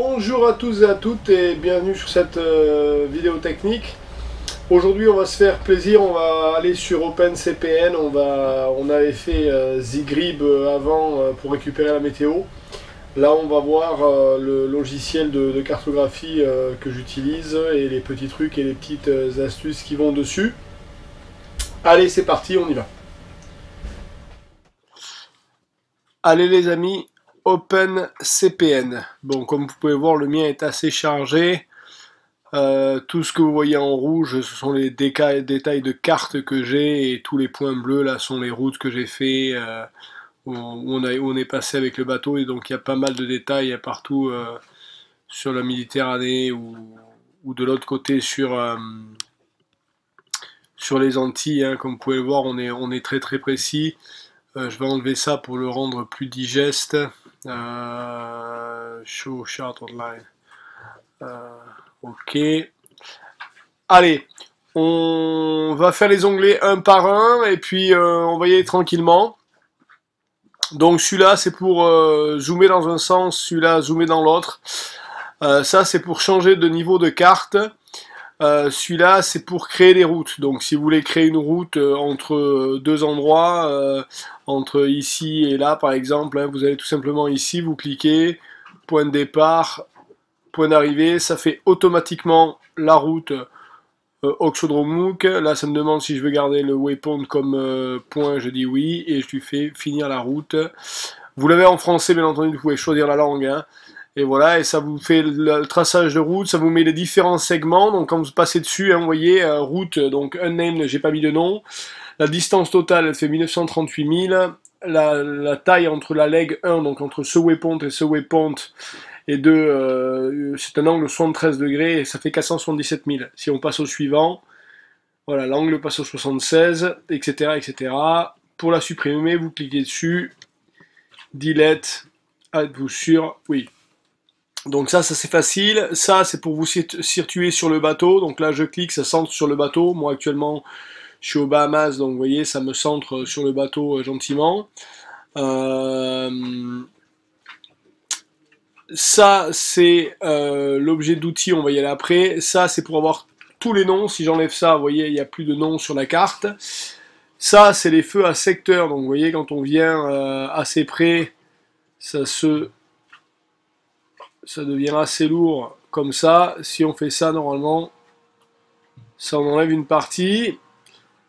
Bonjour à tous et à toutes et bienvenue sur cette vidéo technique. Aujourd'hui on va se faire plaisir, on va aller sur OpenCPN, on avait fait Zgrib avant pour récupérer la météo. Là on va voir le logiciel de cartographie que j'utilise et les petits trucs et les petites astuces qui vont dessus. Allez c'est parti, on y va. Allez les amis, OpenCPN. Bon, comme vous pouvez voir, le mien est assez chargé. Tout ce que vous voyez en rouge, ce sont les détails de cartes que j'ai, et tous les points bleus là sont les routes que j'ai fait, où on est passé avec le bateau, et donc il y a pas mal de détails partout sur la Méditerranée ou de l'autre côté sur les Antilles, hein. Comme vous pouvez le voir, on est très très précis. Je vais enlever ça pour le rendre plus digeste. Show chart online. Ok. Allez, on va faire les onglets un par un et puis on va y aller tranquillement. Donc celui-là c'est pour zoomer dans un sens, celui-là zoomer dans l'autre. Ça c'est pour changer de niveau de carte. Celui-là c'est pour créer des routes. Donc si vous voulez créer une route entre deux endroits, entre ici et là par exemple, hein, vous allez tout simplement ici, vous cliquez, point de départ, point d'arrivée, ça fait automatiquement la route Oxodromouk. Là ça me demande si je veux garder le waypoint comme point, je dis oui, et je lui fais finir la route. Vous l'avez en français bien entendu, vous pouvez choisir la langue, hein. Et voilà, et ça vous fait le traçage de route, ça vous met les différents segments. Donc quand vous passez dessus, hein, vous voyez, route, donc unnamed, j'ai pas mis de nom. La distance totale, elle fait 1938 000. La taille entre la leg 1, donc entre ce waypoint et ce waypoint, et c'est un angle 73 degrés, et ça fait 477 000. Si on passe au suivant, voilà, l'angle passe au 76, etc., etc. Pour la supprimer, vous cliquez dessus, delete, êtes-vous sûr? Oui. Donc ça c'est facile. Ça c'est pour vous situer sur le bateau. Donc là je clique, ça centre sur le bateau. Moi actuellement je suis aux Bahamas, donc vous voyez ça me centre sur le bateau gentiment. Ça c'est l'objet d'outil, on va y aller après. Ça c'est pour avoir tous les noms. Si j'enlève ça, vous voyez il n'y a plus de noms sur la carte. Ça c'est les feux à secteur. Donc vous voyez quand on vient assez près, ça devient assez lourd comme ça. Si on fait ça normalement, ça on enlève une partie.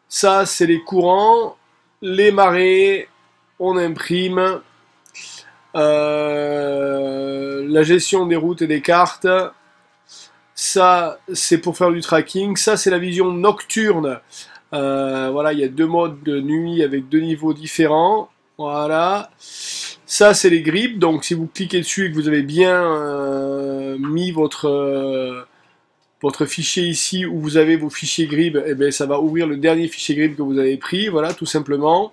Ça c'est les courants, les marées, on imprime. La gestion des routes et des cartes. Ça c'est pour faire du tracking. Ça c'est la vision nocturne. Voilà, il y a deux modes de nuit avec deux niveaux différents. Voilà. Ça c'est les grips, donc si vous cliquez dessus et que vous avez bien mis votre fichier ici où vous avez vos fichiers grip, et bien ça va ouvrir le dernier fichier grip que vous avez pris, voilà, tout simplement.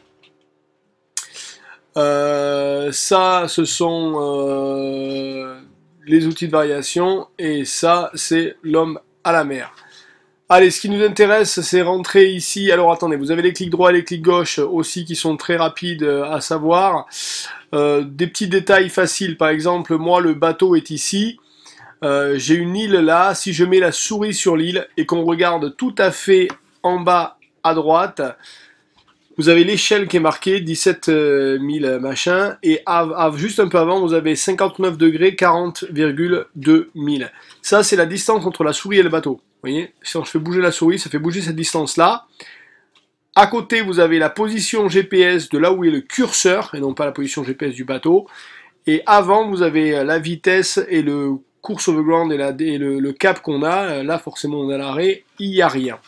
Ça ce sont les outils de variation, et ça c'est l'homme à la mer. Allez, ce qui nous intéresse, c'est rentrer ici. Alors attendez, vous avez les clics droits et les clics gauche aussi qui sont très rapides à savoir. Des petits détails faciles, par exemple, moi le bateau est ici. J'ai une île là. Si je mets la souris sur l'île et qu'on regarde tout à fait en bas à droite, vous avez l'échelle qui est marquée 17 000 machin, et juste un peu avant vous avez 59 degrés 40,2 000. Ça c'est la distance entre la souris et le bateau. Vous voyez, si je fais bouger la souris, ça fait bouger cette distance là. À côté vous avez la position GPS de là où est le curseur, et non pas la position GPS du bateau. Et avant vous avez la vitesse et le course overground et le cap qu'on a. Là forcément on est à l'arrêt, il n'y a rien.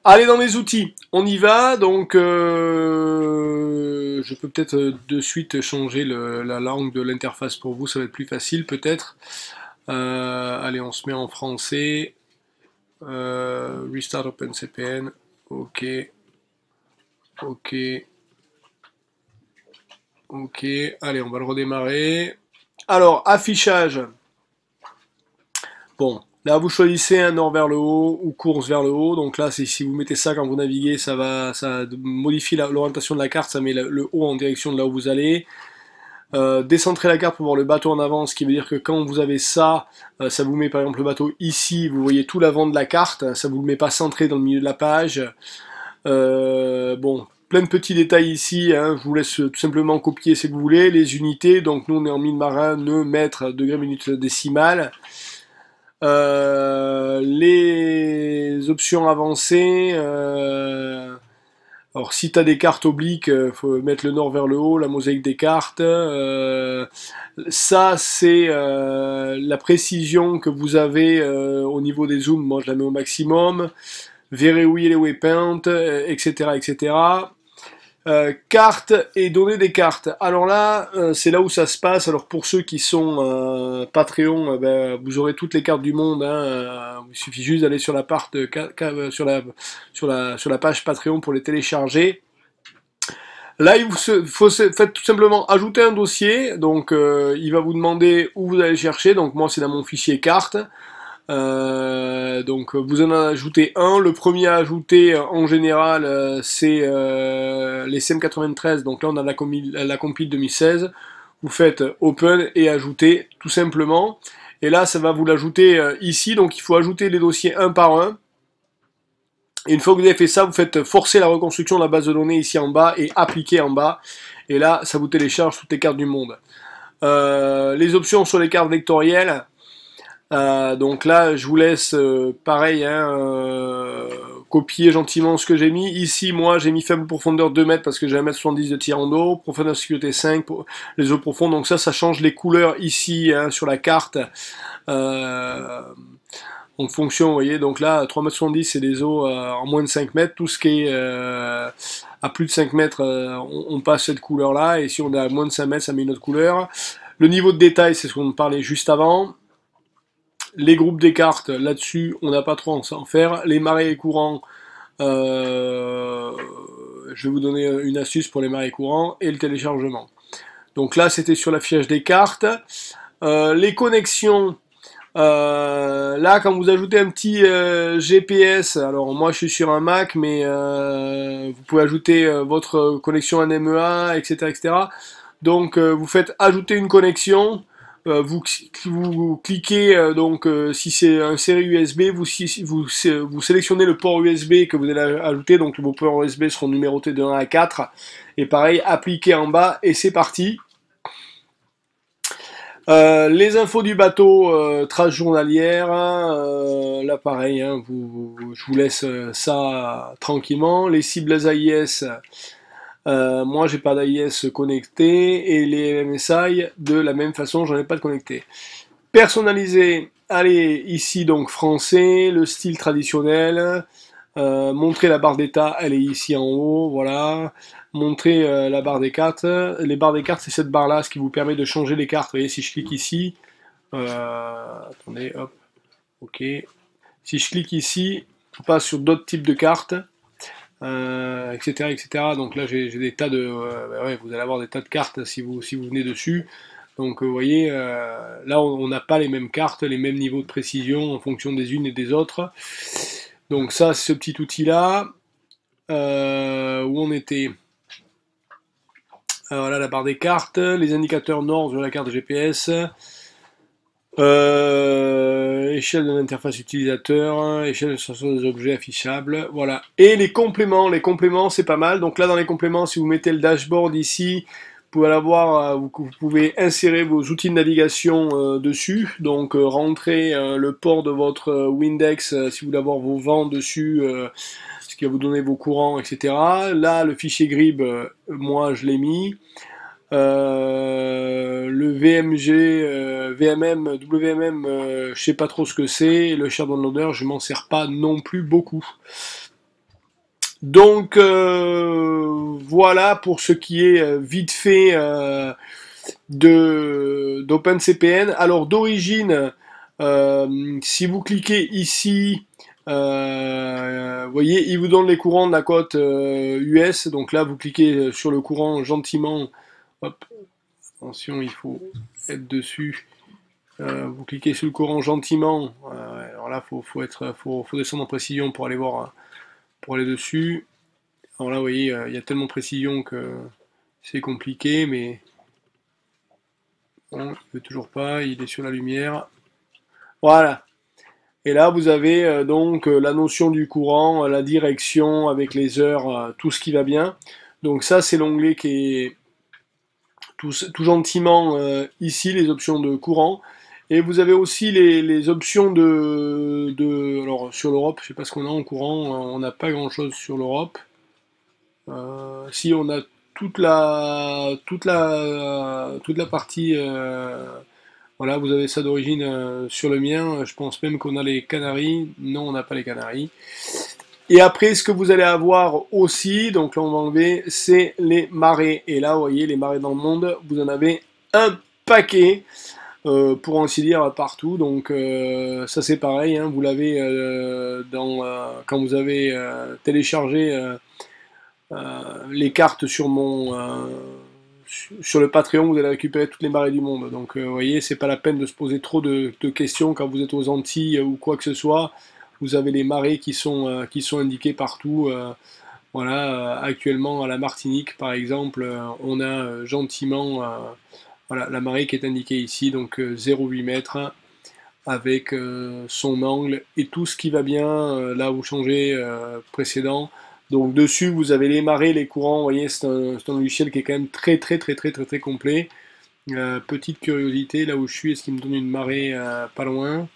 Allez dans les outils, on y va. Donc je peux peut-être de suite changer la langue de l'interface pour vous, ça va être plus facile peut-être. Allez, on se met en français. Restart OpenCPN. Ok. Ok. Ok. Allez, on va le redémarrer. Alors, affichage. Bon. Là, vous choisissez un nord vers le haut ou course vers le haut. Donc là, si vous mettez ça quand vous naviguez, ça modifie l'orientation de la carte, ça met le haut en direction de là où vous allez. décentrer la carte pour voir le bateau en avant, ce qui veut dire que quand vous avez ça, ça vous met par exemple le bateau ici, vous voyez tout l'avant de la carte, ça vous le met pas centré dans le milieu de la page. Bon, plein de petits détails ici, hein, je vous laisse tout simplement copier si vous voulez. Les unités, donc nous on est en mille marin, nœud, mètre, degré, minute, décimale. Les options avancées, alors si tu as des cartes obliques, faut mettre le nord vers le haut, la mosaïque des cartes. Ça c'est la précision que vous avez au niveau des zooms, moi je la mets au maximum. Verrouiller les waypoints, etc. etc. Cartes et donner des cartes. Alors là, c'est là où ça se passe. Alors pour ceux qui sont Patreon, ben, vous aurez toutes les cartes du monde. Hein, il suffit juste d'aller sur la sur la page Patreon pour les télécharger. Là, faites tout simplement ajouter un dossier. Donc, il va vous demander où vous allez chercher. Donc, moi, c'est dans mon fichier cartes. Donc vous en ajoutez un. Le premier à ajouter en général c'est les CM93. Donc là on a la compile 2016. Vous faites open et ajouter tout simplement. Et là ça va vous l'ajouter ici. Donc il faut ajouter les dossiers un par un. Et une fois que vous avez fait ça, vous faites forcer la reconstruction de la base de données ici en bas et appliquer en bas. Et là ça vous télécharge toutes les cartes du monde. Les options sur les cartes vectorielles. Donc là, je vous laisse pareil, hein, copier gentiment ce que j'ai mis. Ici, moi, j'ai mis faible profondeur 2 mètres parce que j'ai 1,70 m de tirant d'eau, profondeur de sécurité 5 pour les eaux profondes. Donc ça change les couleurs ici hein, sur la carte. En fonction, vous voyez, donc là, 3,70 m, c'est des eaux en moins de 5 mètres. Tout ce qui est à plus de 5 mètres, on passe cette couleur-là. Et si on est à moins de 5 mètres, ça met une autre couleur. Le niveau de détail, c'est ce qu'on parlait juste avant. Les groupes des cartes, là-dessus, on n'a pas trop à en faire. Les marées et courants, je vais vous donner une astuce pour les marées courants et le téléchargement. Donc là, c'était sur l'affichage des cartes. Les connexions, là, quand vous ajoutez un petit GPS, alors moi je suis sur un Mac, mais vous pouvez ajouter votre connexion NMEA, etc., etc. Donc vous faites ajouter une connexion. Vous cliquez donc si c'est un série USB, vous sélectionnez le port USB que vous allez ajouter, donc vos ports USB seront numérotés de 1 à 4, et pareil, appliquez en bas, et c'est parti. Les infos du bateau, traces journalières, là pareil, hein, je vous laisse ça tranquillement. Les cibles AIS, moi j'ai pas d'AIS connecté et les MSI de la même façon j'en ai pas de connecté. Personnalisé, allez ici donc français, le style traditionnel, montrer la barre d'état, elle est ici en haut, voilà. Montrer la barre des cartes, les barres des cartes c'est cette barre là, ce qui vous permet de changer les cartes. Vous voyez si je clique ici, attendez, hop, ok. Si je clique ici, on passe sur d'autres types de cartes. Etc., etc. Donc là j'ai des tas de, ouais, vous allez avoir des tas de cartes si vous venez dessus. Donc vous voyez, là on n'a pas les mêmes cartes, les mêmes niveaux de précision en fonction des unes et des autres. Donc ça c'est ce petit outil là. Où on était. Voilà la barre des cartes, les indicateurs nord sur la carte GPS. Échelle de l'interface utilisateur, échelle de sortie des objets affichables, voilà. Et les compléments c'est pas mal. Donc là dans les compléments, si vous mettez le dashboard ici, vous pouvez avoir, vous pouvez insérer vos outils de navigation dessus. Donc rentrer le port de votre Windex si vous voulez avoir vos vents dessus, ce qui va vous donner vos courants, etc. Là le fichier Grib, moi je l'ai mis. Le VMG, VMM, WMM, je sais pas trop ce que c'est. Le share downloader, je m'en sers pas non plus beaucoup. Donc voilà pour ce qui est vite fait d'OpenCPN. Alors d'origine, si vous cliquez ici, vous voyez, il vous donne les courants de la côte US. Donc là, vous cliquez sur le courant gentiment. Hop, attention, il faut être dessus. Vous cliquez sur le courant gentiment. Alors là, faut descendre en précision pour aller voir, pour aller dessus. Alors là, vous voyez, il y a tellement de précision que c'est compliqué, mais Bon, il ne veut toujours pas, il est sur la lumière. Voilà. Et là, vous avez donc la notion du courant, la direction avec les heures, tout ce qui va bien. Donc ça, c'est l'onglet qui est tout gentiment ici, les options de courant. Et vous avez aussi les options alors sur l'Europe, je sais pas ce qu'on a en courant, on n'a pas grand-chose sur l'Europe. Si on a toute la partie, voilà, vous avez ça d'origine sur le mien. Je pense même qu'on a les Canaries. Non, on n'a pas les Canaries. Et après, ce que vous allez avoir aussi, donc là on va enlever, c'est les marées. Et là, vous voyez, les marées dans le monde, vous en avez un paquet, pour ainsi dire, partout. Donc ça c'est pareil, hein, vous l'avez quand vous avez téléchargé les cartes sur le Patreon, vous allez récupérer toutes les marées du monde. Donc vous voyez, c'est pas la peine de se poser trop de questions quand vous êtes aux Antilles ou quoi que ce soit. Vous avez les marées qui sont indiquées partout. Voilà, actuellement à la Martinique par exemple, on a gentiment voilà, la marée qui est indiquée ici, donc 0,8 mètres avec son angle et tout ce qui va bien, là vous changez précédent. Donc dessus vous avez les marées, les courants, vous voyez c'est un logiciel qui est quand même très complet. Petite curiosité, là où je suis, est-ce qu'il me donne une marée pas loin?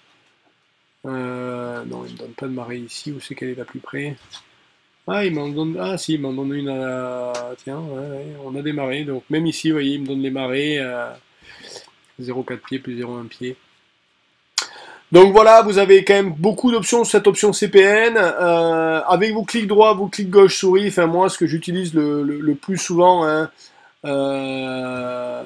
Non, il me donne pas de marée ici, où c'est qu'elle est la plus près? Ah, il m'en donne, ah si, il m'en donne une tiens, ouais, ouais, on a des marées, donc même ici, vous voyez, il me donne les marées, 0,4 pieds plus 0,1 pied. Donc voilà, vous avez quand même beaucoup d'options sur cette option CPN. Avec vos clics droit, vos clics gauche souris, enfin moi ce que j'utilise le plus souvent, hein, euh,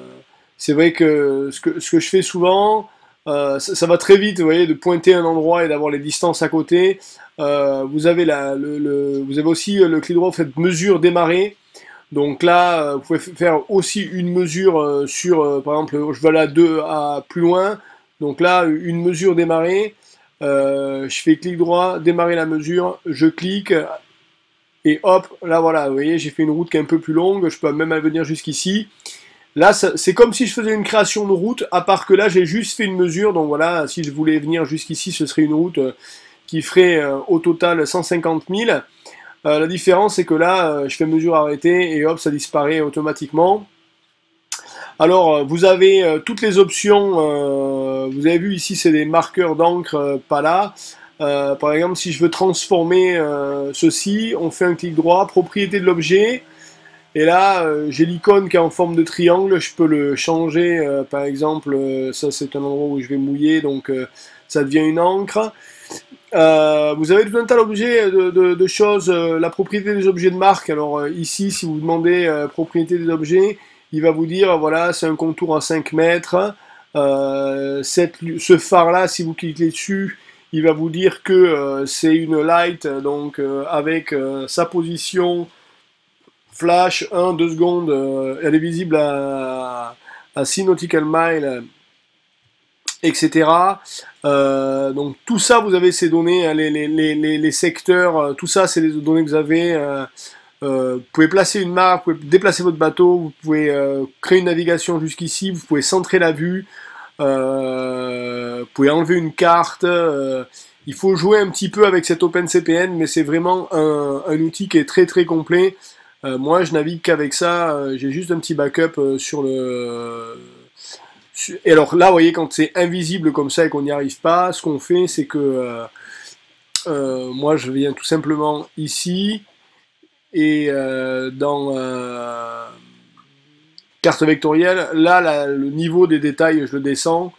c'est vrai que ce que je fais souvent, ça va très vite, vous voyez, de pointer un endroit et d'avoir les distances à côté. Vous avez vous avez aussi le clic droit, vous faites mesure démarrer. Donc là, vous pouvez faire aussi une mesure sur, par exemple, je vais aller à 2 à plus loin. Donc là, une mesure démarrer. Je fais clic droit, démarrer la mesure, je clique, et hop, là voilà, vous voyez, j'ai fait une route qui est un peu plus longue, je peux même venir jusqu'ici. Là, c'est comme si je faisais une création de route, à part que là, j'ai juste fait une mesure. Donc voilà, si je voulais venir jusqu'ici, ce serait une route qui ferait au total 150 000. La différence, c'est que là, je fais mesure arrêtée et hop, ça disparaît automatiquement. Alors, vous avez toutes les options. Vous avez vu ici, c'est des marqueurs d'encre, pas là. Par exemple, si je veux transformer ceci, on fait un clic droit, propriété de l'objet. Et là, j'ai l'icône qui est en forme de triangle. Je peux le changer. Par exemple, ça c'est un endroit où je vais mouiller, donc ça devient une encre. Vous avez tout un tas d'objets, de choses, la propriété des objets de marque. Alors ici, si vous demandez propriété des objets, il va vous dire, voilà, c'est un contour à 5 mètres. Ce phare-là, si vous cliquez dessus, il va vous dire que c'est une light, donc avec sa position flash, 1-2 secondes, elle est visible à 6 nautical miles, etc. Donc tout ça, vous avez ces données, hein, les secteurs, tout ça, c'est les données que vous avez. Vous pouvez placer une map, vous pouvez déplacer votre bateau, vous pouvez créer une navigation jusqu'ici, vous pouvez centrer la vue, vous pouvez enlever une carte. Il faut jouer un petit peu avec cet OpenCPN, mais c'est vraiment un outil qui est très complet. Moi, je navigue qu'avec ça. J'ai juste un petit backup sur le. Et alors là, vous voyez, quand c'est invisible comme ça et qu'on n'y arrive pas, ce qu'on fait, c'est que moi, je viens tout simplement ici et dans carte vectorielle, là, le niveau des détails, je le descends,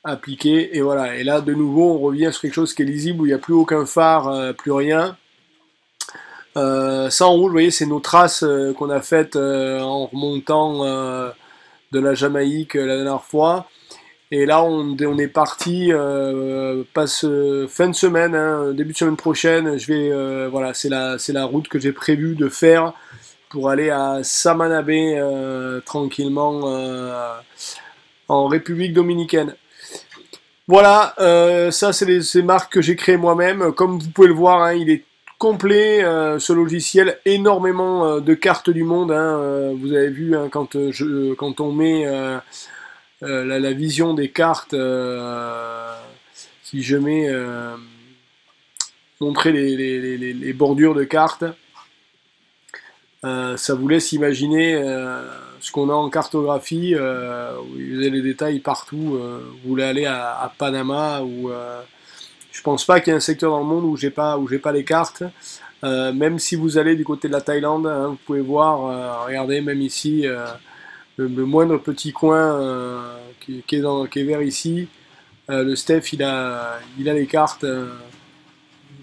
appliquer, et voilà. Et là, de nouveau, on revient sur quelque chose qui est lisible où il n'y a plus aucun phare, plus rien. Ça en rouge, vous voyez, c'est nos traces qu'on a faites en remontant de la Jamaïque la dernière fois. Et là, on est parti, passe fin de semaine, hein, début de semaine prochaine. Je vais, voilà, c'est la route que j'ai prévu de faire pour aller à Samanabé tranquillement en République dominicaine. Voilà, ça c'est ces marques que j'ai créées moi-même. Comme vous pouvez le voir, hein, il est complet ce logiciel, énormément de cartes du monde. Hein, vous avez vu hein, quand on met la vision des cartes, si je mets montrer les bordures de cartes, ça vous laisse imaginer ce qu'on a en cartographie, où vous avez les détails partout. Vous voulez aller à Panama, ou je pense pas qu'il y ait un secteur dans le monde où j'ai pas les cartes. Même si vous allez du côté de la Thaïlande, hein, vous pouvez voir, regardez, même ici, le moindre petit coin qui est vert ici, le Steph il a les cartes,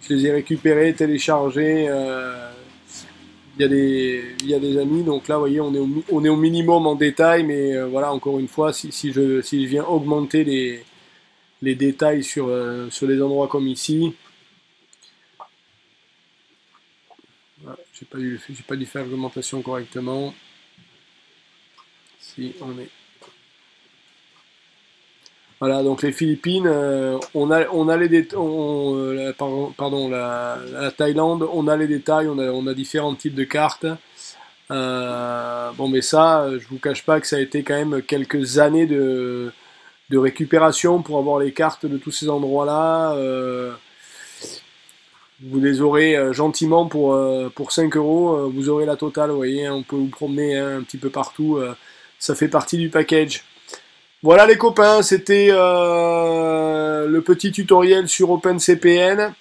je les ai récupérées, téléchargées, il y a des amis, donc là vous voyez on est au minimum en détail, mais voilà, encore une fois, si je viens augmenter les détails sur des endroits comme ici, voilà, j'ai pas dû faire l'augmentation correctement. Si on est voilà, donc les Philippines, on a les pardon, la Thaïlande, on a les détails, on a différents types de cartes. Bon, mais ça, je vous cache pas que ça a été quand même quelques années de récupération pour avoir les cartes de tous ces endroits-là. Vous les aurez gentiment pour 5 euros, vous aurez la totale, vous voyez, hein, on peut vous promener hein, un petit peu partout, ça fait partie du package. Voilà les copains, c'était le petit tutoriel sur OpenCPN.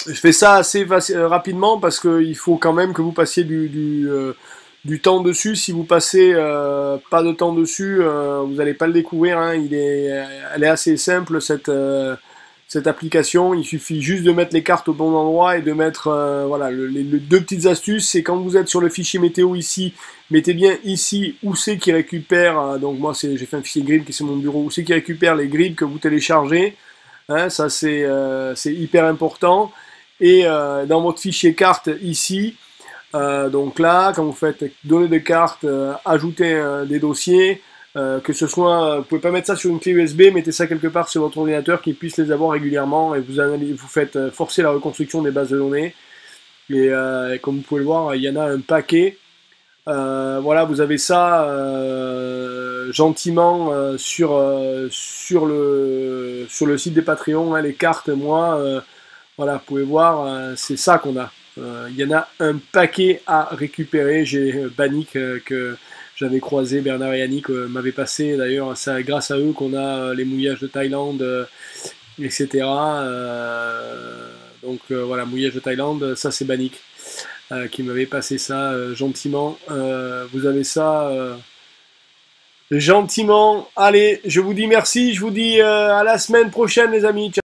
Je fais ça assez rapidement parce qu'il faut quand même que vous passiez du temps dessus. Si vous passez pas de temps dessus, vous n'allez pas le découvrir. Hein. Elle est assez simple cette application. Il suffit juste de mettre les cartes au bon endroit et de mettre voilà les deux petites astuces. C'est quand vous êtes sur le fichier météo ici, mettez bien ici où c'est qui récupère. Donc moi j'ai fait un fichier grid qui c'est mon bureau. Où c'est qui récupère les grids que vous téléchargez. Hein, ça c'est hyper important. Et dans votre fichier carte ici, donc là, quand vous faites données de cartes, ajouter des dossiers, que ce soit, vous pouvez pas mettre ça sur une clé USB, mettez ça quelque part sur votre ordinateur qui puisse les avoir régulièrement et vous faites forcer la reconstruction des bases de données. Et comme vous pouvez le voir, il y en a un paquet. Voilà, vous avez ça gentiment sur le site des Patreons, hein, les cartes, moi. Voilà, vous pouvez voir, c'est ça qu'on a. Il y en a un paquet à récupérer. J'ai Banik que j'avais croisé, Bernard et Yannick m'avaient passé. D'ailleurs, c'est grâce à eux qu'on a les mouillages de Thaïlande, etc. Donc voilà, mouillage de Thaïlande, ça c'est Banik qui m'avait passé ça gentiment. Vous avez ça gentiment. Allez, je vous dis merci. Je vous dis à la semaine prochaine, les amis. Ciao.